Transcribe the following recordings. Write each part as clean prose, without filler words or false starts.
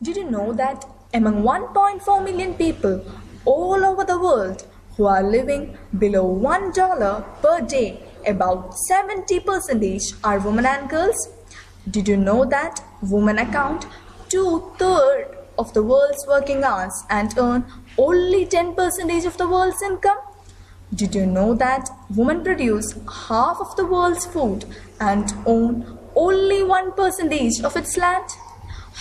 Did you know that among 1.4 million people all over the world who are living below $1 per day, about 70% are women and girls? Did you know that women account 2/3 of the world's working hours and earn only 10% of the world's income? Did you know that women produce half of the world's food and own only 1% of its land?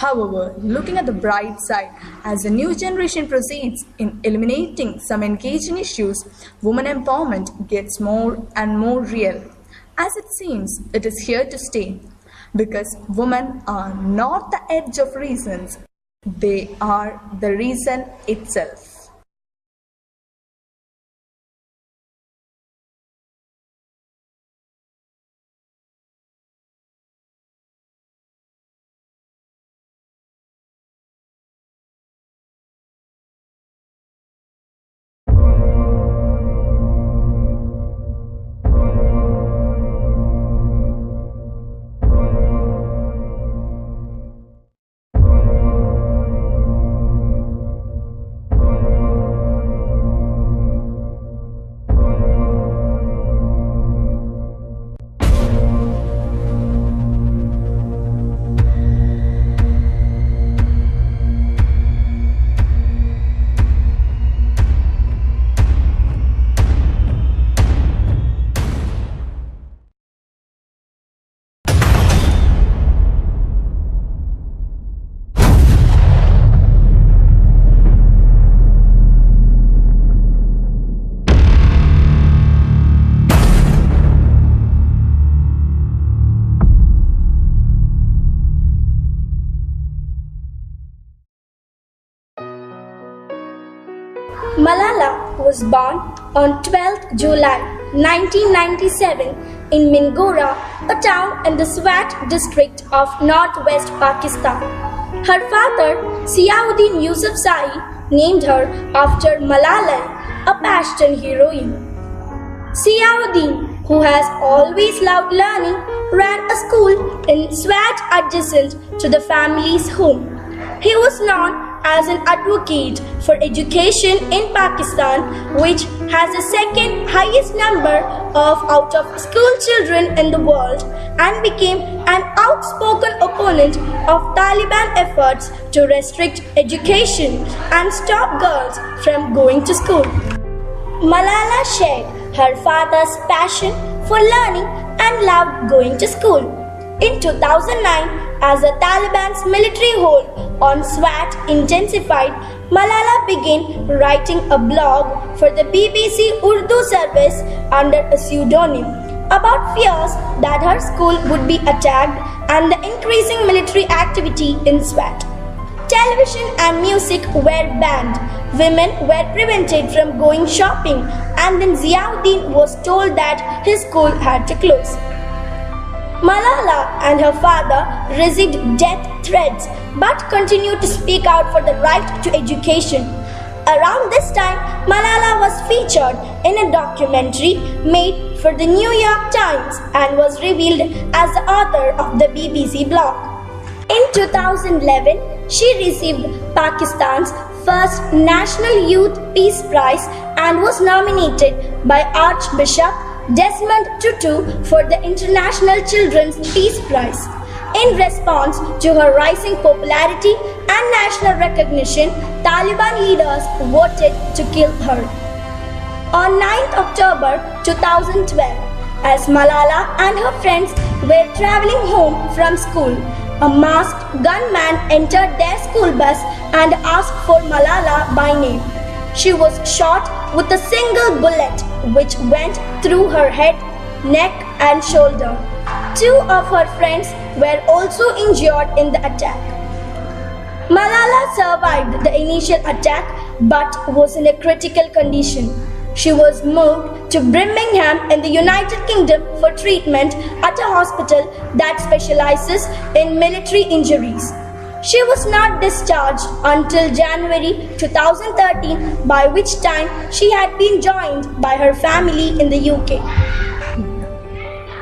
However, looking at the bright side, as the new generation proceeds in eliminating some engaging issues, women empowerment gets more and more real. As it seems, it is here to stay. Because women are not the edge of reasons, they are the reason itself. Malala was born on 12th July 1997 in Mingora, a town in the Swat district of northwest Pakistan. Her father, Ziauddin Yousafzai, named her after Malala, a Pashtun heroine. Ziauddin, who has always loved learning, ran a school in Swat adjacent to the family's home. He was known as an advocate for education in Pakistan, which has the second highest number of out-of-school children in the world, and became an outspoken opponent of Taliban efforts to restrict education and stop girls from going to school. Malala shared her father's passion for learning and loved going to school. In 2009, as the Taliban's military hold on Swat intensified, Malala began writing a blog for the BBC Urdu service under a pseudonym about fears that her school would be attacked and the increasing military activity in Swat. Television and music were banned, women were prevented from going shopping, and then Ziauddin was told that his school had to close. Malala and her father received death threats but continued to speak out for the right to education. Around this time, Malala was featured in a documentary made for the New York Times and was revealed as the author of the BBC blog. In 2011, she received Pakistan's first National Youth Peace Prize and was nominated by Archbishop Desmond Tutu for the International Children's Peace Prize. In response to her rising popularity and national recognition, Taliban leaders voted to kill her. On 9th October 2012, as Malala and her friends were traveling home from school, a masked gunman entered their school bus and asked for Malala by name. She was shot with a single bullet which went through her head, neck and shoulder. Two of her friends were also injured in the attack. Malala survived the initial attack but was in a critical condition. She was moved to Birmingham in the United Kingdom for treatment at a hospital that specializes in military injuries. She was not discharged until January 2013, by which time she had been joined by her family in the UK.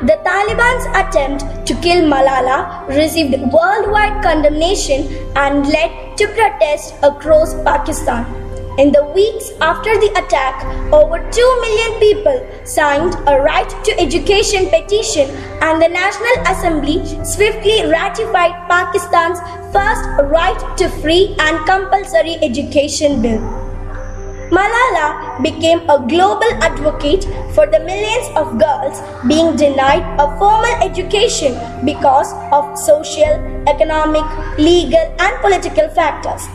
The Taliban's attempt to kill Malala received worldwide condemnation and led to protest across Pakistan. In the weeks after the attack, over 2 million people signed a right to education petition, and the National Assembly swiftly ratified Pakistan's first right to free and compulsory education bill. Malala became a global advocate for the millions of girls being denied a formal education because of social, economic, legal, and political factors.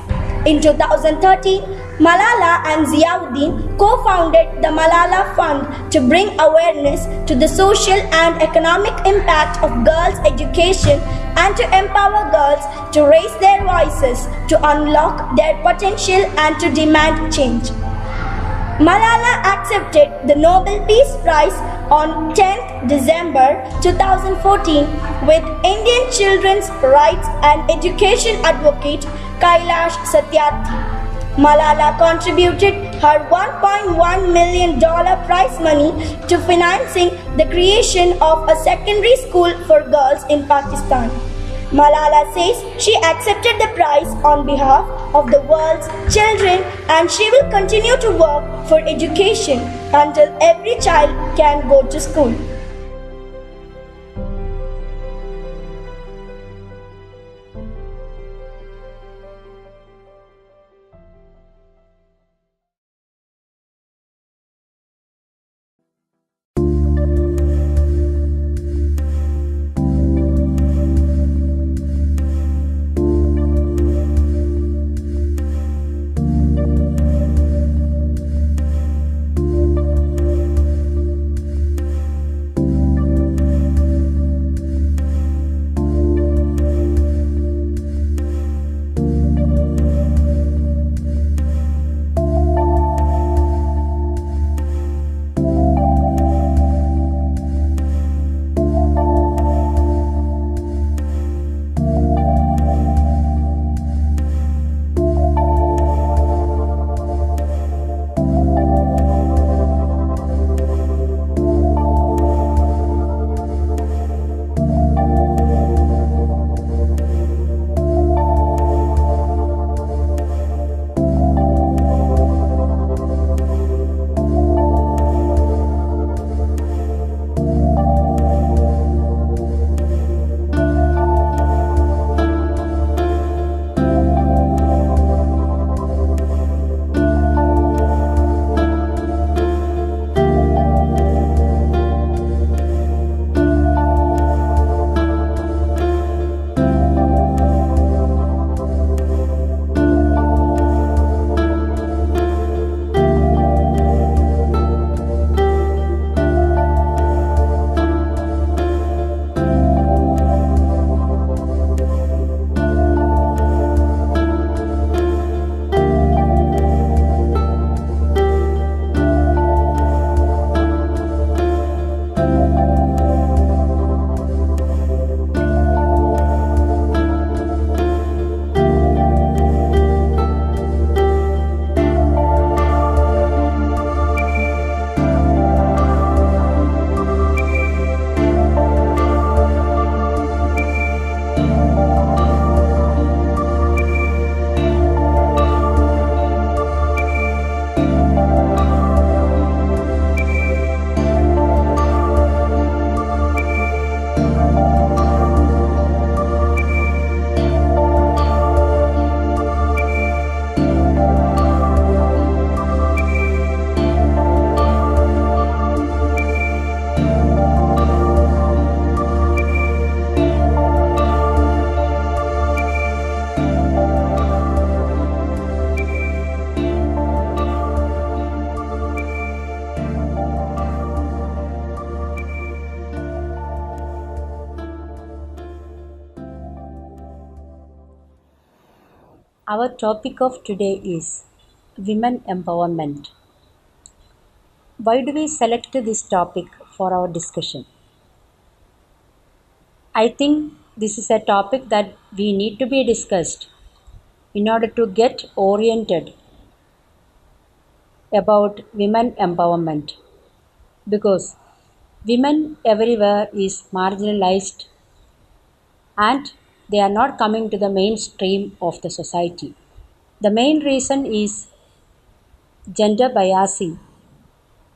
In 2013, Malala and Ziauddin co-founded the Malala Fund to bring awareness to the social and economic impact of girls' education and to empower girls to raise their voices, to unlock their potential, and to demand change. Malala accepted the Nobel Peace Prize on 10th December 2014 with Indian children's rights and education advocate Kailash Satyarthi. Malala contributed her $1.1 million prize money to financing the creation of a secondary school for girls in Pakistan. Malala says she accepted the prize on behalf of the world's children, and she will continue to work for education until every child can go to school. Our topic of today is women empowerment. Why do we select this topic for our discussion? I think this is a topic that we need to be discussed in order to get oriented about women empowerment, because women everywhere is marginalized and they are not coming to the mainstream of the society. The main reason is gender biasing,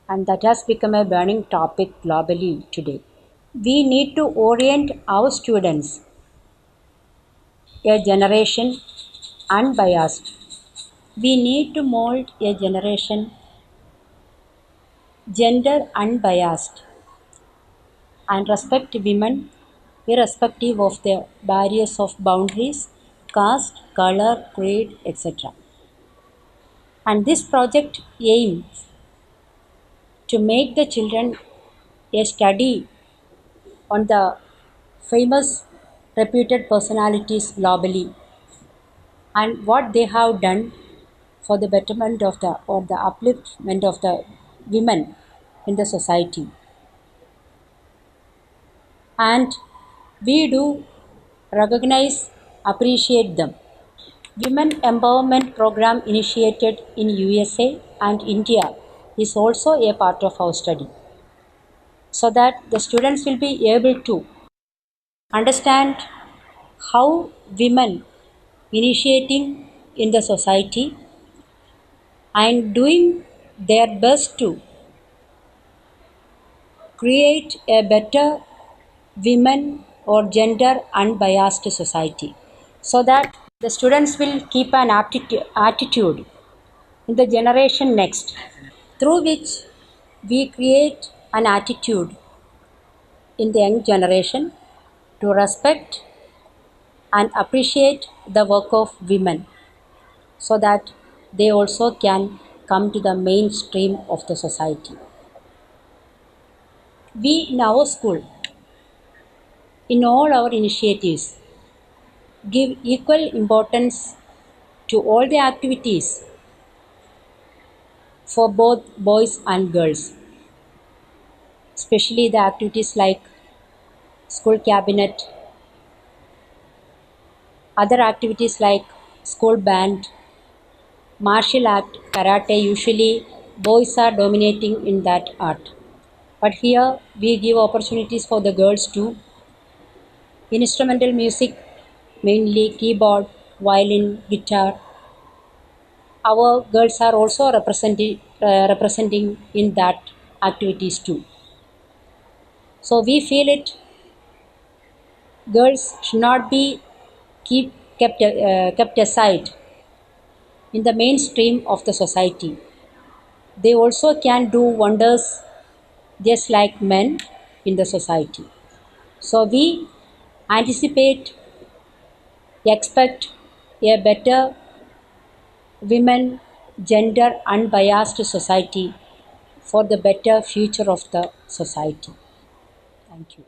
and that has become a burning topic globally today. We need to orient our students a generation unbiased. We need to mold a generation gender unbiased and respect women irrespective of their barriers of boundaries, caste, color, creed, etc. And this project aims to make the children a study on the famous reputed personalities globally and what they have done for the betterment of the or the upliftment of the women in the society. And we do recognize, appreciate them. Women empowerment program initiated in USA and India is also a part of our study so that the students will be able to understand how women initiating in the society and doing their best to create a better women or gender unbiased society so that the students will keep an attitude in the generation next through which we create an attitude in the young generation to respect and appreciate the work of women so that they also can come to the mainstream of the society. We in our school, in all our initiatives, give equal importance to all the activities for both boys and girls, especially the activities like school cabinet, other activities like school band, martial art, karate. Usually, boys are dominating in that art. But here we give opportunities for the girls too. Instrumental music, mainly keyboard, violin, guitar. Our girls are also representing in that activities too. So we feel it. Girls should not be kept aside in the mainstream of the society. They also can do wonders just like men in the society. So we anticipate, expect a better women, gender unbiased society for the better future of the society. Thank you.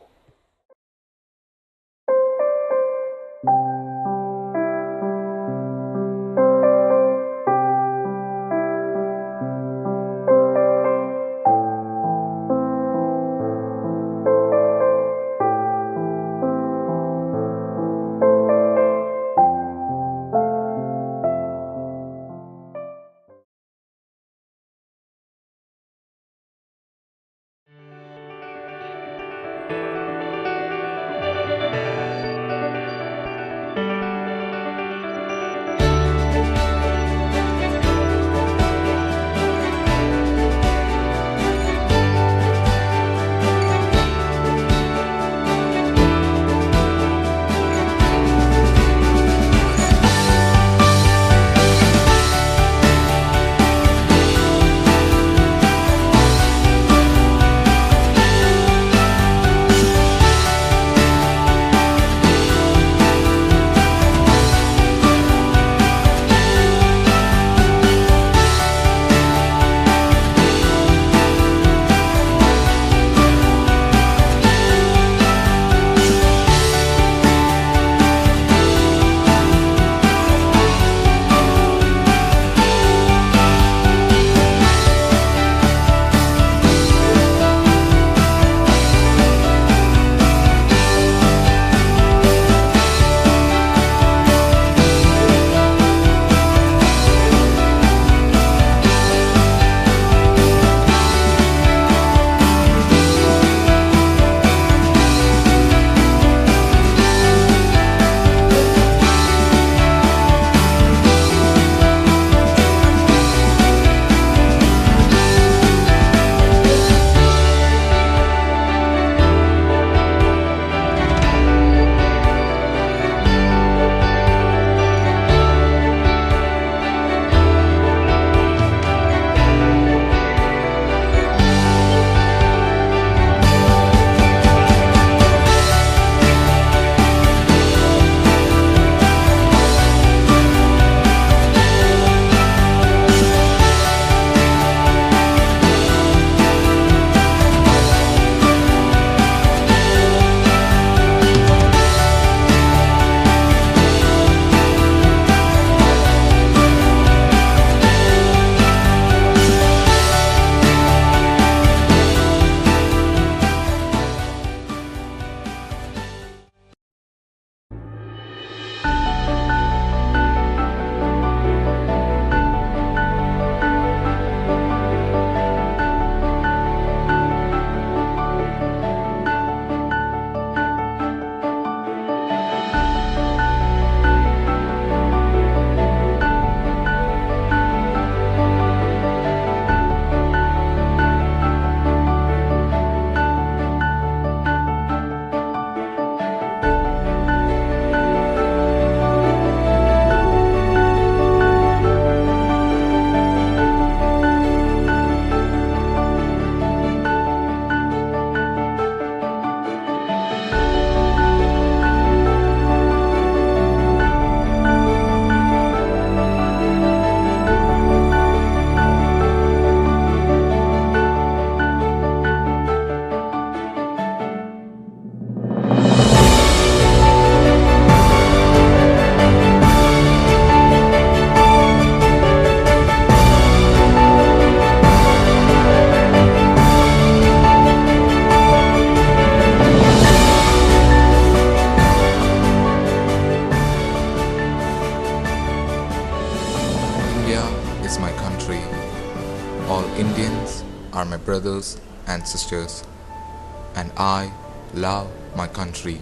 Indians are my brothers and sisters, and I love my country.